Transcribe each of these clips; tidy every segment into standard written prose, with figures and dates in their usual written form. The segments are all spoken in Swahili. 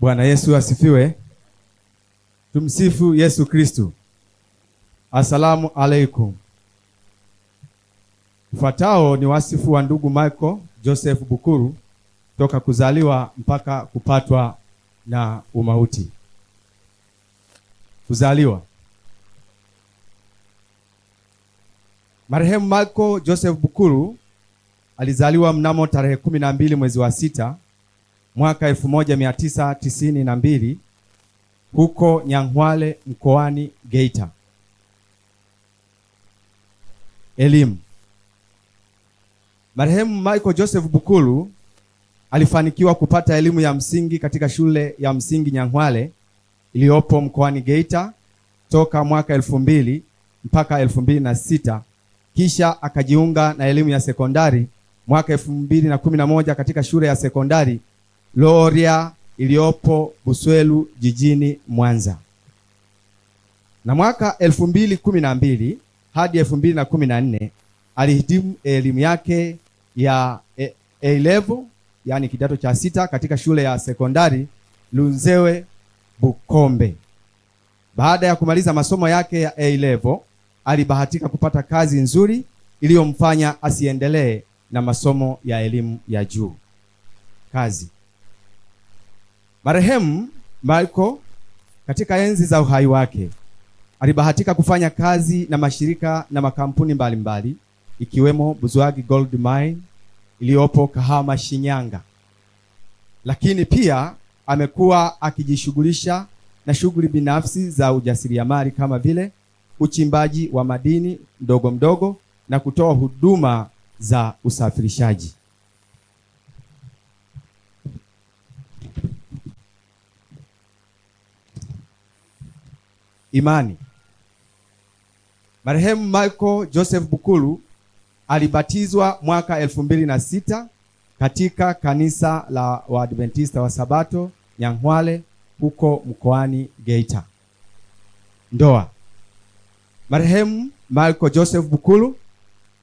Bwana Yesu asifiwe. Tumsifu Yesu Kristu. Asalamu alaikum. Ufuatao ni wasifu wa ndugu Michael Joseph Bukuru toka kuzaliwa mpaka kupatwa na umauti. Kuzaliwa. Marehemu Michael Joseph Bukuru alizaliwa mnamo tarehe 12 mwezi wa 6 mwaka 1992 huko Nyang'hwale mkoani Geita. Elimu. Marehemu Michael Joseph Bukuru alifanikiwa kupata elimu ya msingi katika shule ya msingi Nyang'hwale iliyopo mkoani Geita toka mwaka 2000 mpaka 2006, kisha akajiunga na elimu ya sekondari mwaka 2011 katika shule ya sekondari Loria iliyopo Buswelu jijini Mwanza. Na mwaka 2012 hadi 2014 alihitimu elimu yake ya A-level, yani kidato cha 6 katika shule ya sekondari Lunzewe Bukombe. Baada ya kumaliza masomo yake ya A-level, alibahatika kupata kazi nzuri iliyomfanya asiendelee na masomo ya elimu ya juu. Kazi. Marehemu Michael katika enzi za uhai wake alibahatika kufanya kazi na mashirika na makampuni mbalimbali ikiwemo Buzwagi Gold Mine iliyopo Kahama, Shinyanga. Lakini pia amekuwa akijishughulisha na shughuli binafsi za ujasiriamali kama vile uchimbaji wa madini mdogo mdogo na kutoa huduma za usafirishaji. Imani. Marehemu Michael Joseph Bukuru alibatizwa mwaka 2006 katika kanisa la Waadventista wa Sabato Nyang'hwale huko mkoani Geita. Ndoa. Marehemu Michael Joseph Bukuru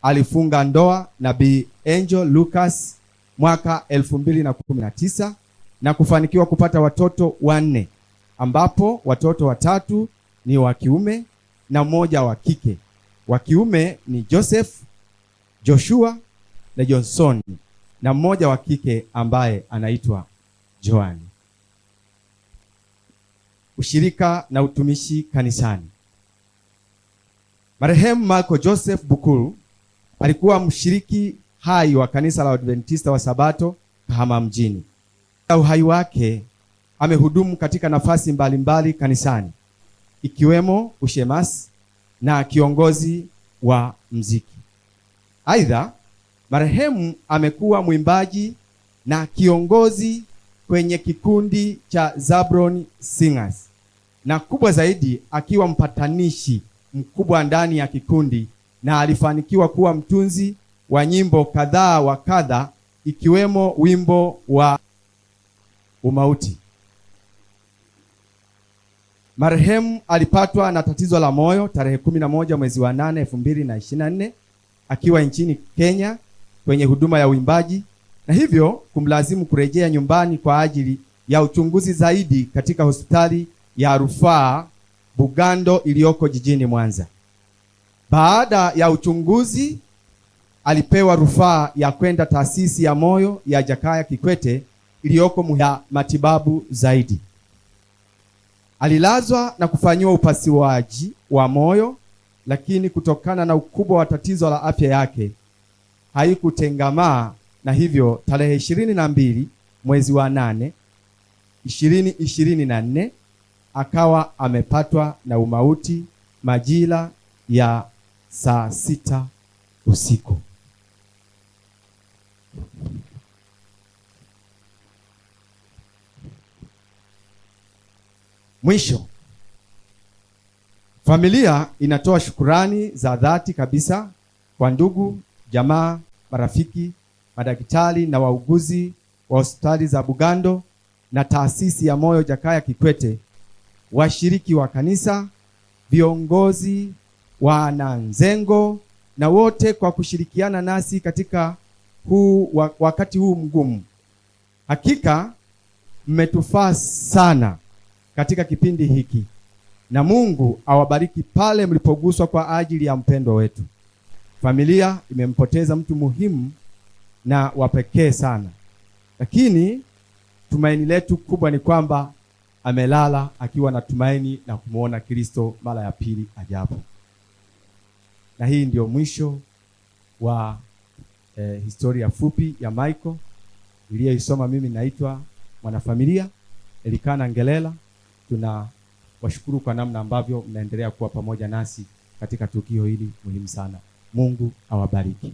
alifunga ndoa na Bi Angel Lucas mwaka 2019 na kufanikiwa kupata watoto 4, ambapo watoto 3 ni wa kiume na mmoja wa kike. Wa kiume ni Joseph, Joshua na Johnson, na mmoja wa kike ambaye anaitwa Joan. Ushirika na utumishi kanisani. Marehemu Michael Joseph Bukuru alikuwa mshiriki hai wa kanisa la Adventista wa Sabato Kahama mjini. Uhai wake amehudumu katika nafasi mbalimbali kanisani ikiwemo ushemasi na kiongozi wa mziki. Aidha, marehemu amekuwa mwimbaji na kiongozi kwenye kikundi cha Zabron Singers, na kubwa zaidi akiwa mpatanishi mkubwa ndani ya kikundi, na alifanikiwa kuwa mtunzi wa nyimbo kadhaa wa kadha ikiwemo wimbo wa umauti. Marehemu alipatwa na tatizo la moyo tarehe 11 mwezi wa 8 2024 akiwa nchini Kenya kwenye huduma ya uimbaji, na hivyo kumlazimu kurejea nyumbani kwa ajili ya uchunguzi zaidi katika hospitali ya rufaa Bugando iliyoko jijini Mwanza. Baada ya uchunguzi alipewa rufaa ya kwenda taasisi ya moyo ya Jakaya Kikwete iliyoko ya matibabu zaidi. Alilazwa na kufanyiwa upasuaji wa moyo, lakini kutokana na ukubwa wa tatizo la afya yake haikutengamaa, na hivyo tarehe 22 mwezi wa 8 2024 akawa amepatwa na umauti majira ya saa 6 usiku. Mwisho, familia inatoa shukurani za dhati kabisa kwa ndugu, jamaa, marafiki, madaktari na wauguzi wa hospitali za Bugando na taasisi ya moyo Jakaya Kikwete, washiriki wa kanisa, viongozi, wananzengo na wote kwa kushirikiana nasi katika wakati huu mgumu. Hakika mmetufaa sana katika kipindi hiki, na Mungu awabariki pale mlipoguswa kwa ajili ya mpendwa wetu. Familia imempoteza mtu muhimu na wa pekee sana, lakini tumaini letu kubwa ni kwamba amelala akiwa na tumaini na kumuona Kristo mara ya pili ajapo. Na hii ndio mwisho wa historia fupi ya Michael iliyoisoma mimi. Naitwa Mwanafamilia Elikana Ngelela. Tunawashukuru kwa namna ambavyo mnaendelea kuwa pamoja nasi katika tukio hili muhimu sana. Mungu awabariki.